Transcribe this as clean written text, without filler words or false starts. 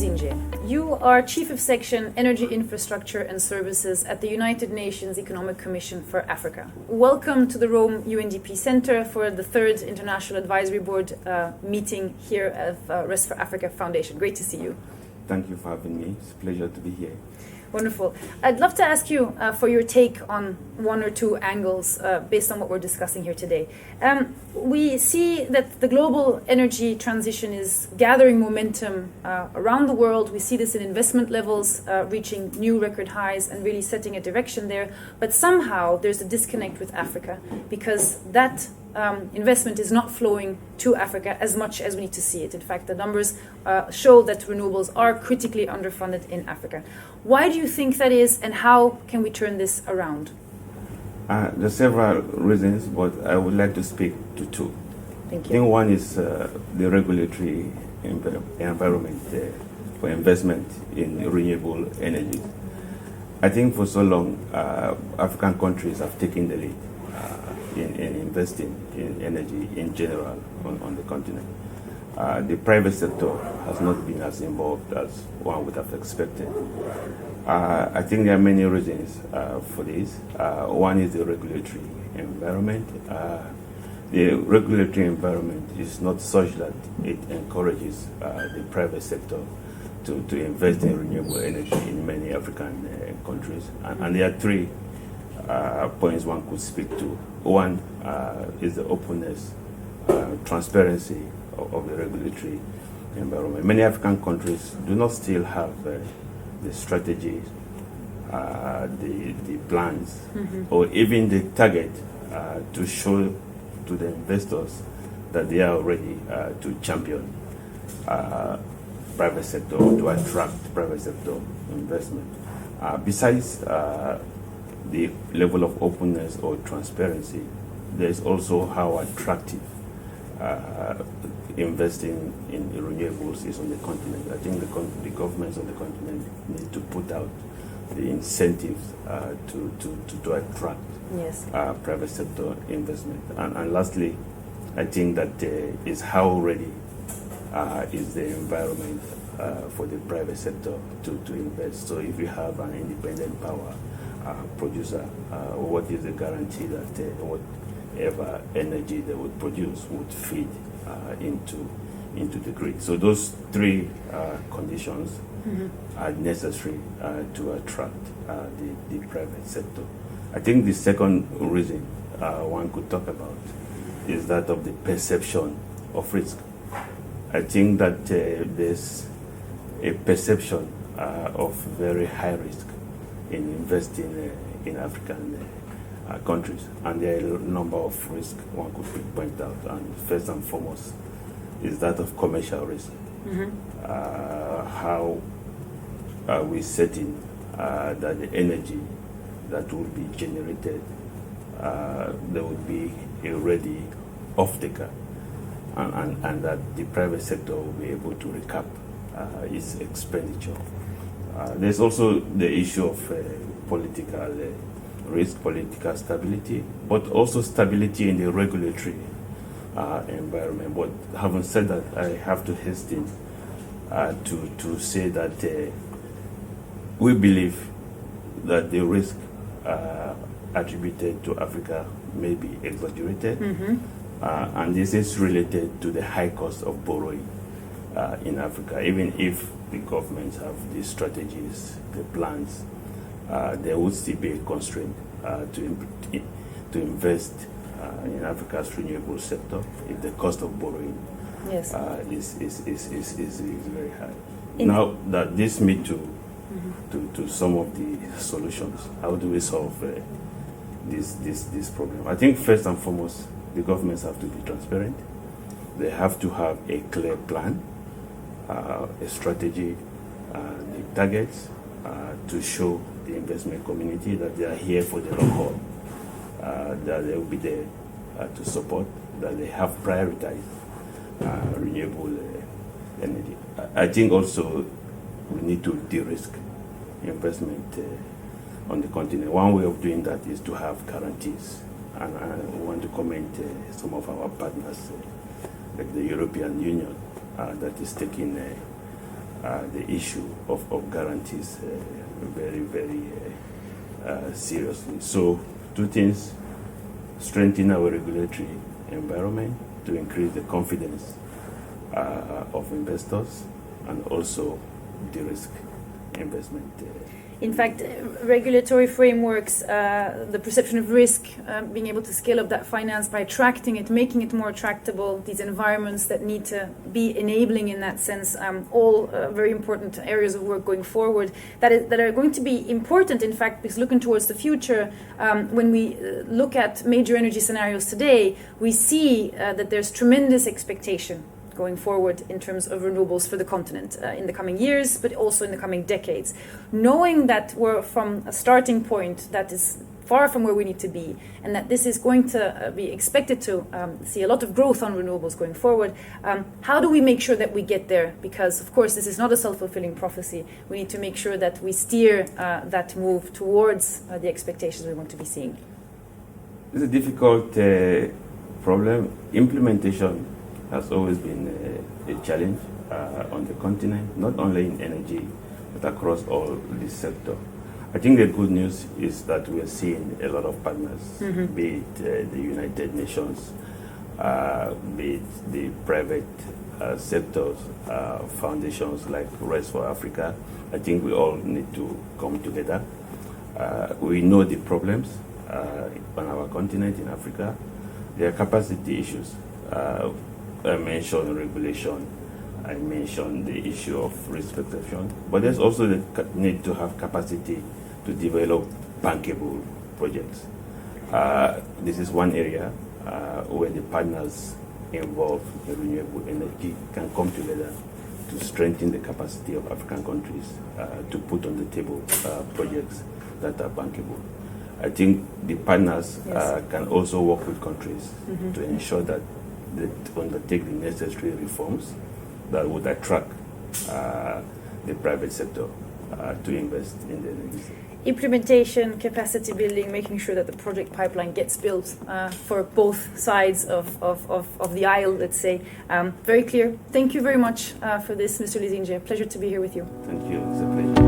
Lisinge, you are Chief of Section Energy Infrastructure and Services at the United Nations Economic Commission for Africa. Welcome to the Rome UNDP Center for the third International Advisory Board meeting here at Rest for Africa Foundation. Great to see you. Thank you for having me. It's a pleasure to be here. Wonderful. I'd love to ask you for your take on one or two angles based on what we're discussing here today. We see that the global energy transition is gathering momentum around the world. We see this in investment levels reaching new record highs and really setting a direction there. But somehow there's a disconnect with Africa because that investment is not flowing to Africa as much as we need to see it. In fact, the numbers show that renewables are critically underfunded in Africa. Why do you think that is, and how can we turn this around? There are several reasons, but I would like to speak to two. Thank you. I think one is the regulatory environment for investment in renewable energy. I think for so long, African countries have taken the lead in investing in energy in general on the continent. The private sector has not been as involved as one would have expected. I think there are many reasons for this. One is the regulatory environment. The regulatory environment is not such that it encourages the private sector to invest in renewable energy in many African countries. And there are three points one could speak to. One is the openness, transparency of the regulatory environment. Many African countries do not still have the strategies, the plans, or even the target to show to the investors that they are ready to champion private sector, to attract private sector investment. Besides the level of openness or transparency, there is also how attractive investing in renewables is on the continent. I think the governments on the continent need to put out the incentives to attract private sector investment. And lastly, I think that is how ready is the environment for the private sector to invest. So if you have an independent power producer, what is the guarantee that whatever energy they would produce would feed into the grid? So those three conditions are necessary to attract the private sector. I think the second reason one could talk about is that of the perception of risk. I think that there's a perception of very high risk in investing in African countries, and there are a number of risks one could point out, and first and foremost is that of commercial risk. How are we setting that the energy that will be generated, there will be a ready off-taker, and that the private sector will be able to recap its expenditure. There's also the issue of political risk, political stability, but also stability in the regulatory environment. But having said that, I have to hasten to say that we believe that the risk attributed to Africa may be exaggerated, and this is related to the high cost of borrowing in Africa. Even if the governments have the strategies, the plans, there would still be a constraint to invest in Africa's renewable sector if the cost of borrowing is very high. Now that this leads to some of the solutions. How do we solve this problem? I think first and foremost, the governments have to be transparent. They have to have a clear plan, a strategy, the targets to show the investment community that they are here for the long haul, that they will be there to support, that they have prioritized renewable energy. I think also we need to de-risk investment on the continent. One way of doing that is to have guarantees, and I want to commend some of our partners, like the European Union, that is taking the issue of guarantees very, very seriously. So, two things: strengthen our regulatory environment to increase the confidence of investors, and also de-risk investment. In fact, regulatory frameworks, the perception of risk, being able to scale up that finance by attracting it, making it more attractable, these environments that need to be enabling in that sense, all very important areas of work going forward that are going to be important, in fact, because looking towards the future, when we look at major energy scenarios today, we see that there's tremendous expectation going forward in terms of renewables for the continent in the coming years, but also in the coming decades. Knowing that we're from a starting point that is far from where we need to be, and that this is going to be expected to see a lot of growth on renewables going forward, how do we make sure that we get there? Because, of course, this is not a self-fulfilling prophecy. We need to make sure that we steer that move towards the expectations we want to be seeing. It's a difficult problem. Implementation has always been a challenge on the continent, not only in energy, but across all this sector. I think the good news is that we are seeing a lot of partners, be it the United Nations, be it the private sectors, foundations like Rest for Africa. I think we all need to come together. We know the problems on our continent in Africa. There are capacity issues. I mentioned regulation, I mentioned the issue of risk perception, but there's also the need to have capacity to develop bankable projects. This is one area where the partners involved in renewable energy can come together to strengthen the capacity of African countries to put on the table projects that are bankable. I think the partners can also work with countries to ensure that they undertake the necessary reforms that would attract the private sector to invest in the energy sector. Implementation, capacity building, making sure that the project pipeline gets built for both sides of the aisle, let's say. Very clear. Thank you very much for this, Mr. Lisinge. Pleasure to be here with you. Thank you. It's a pleasure.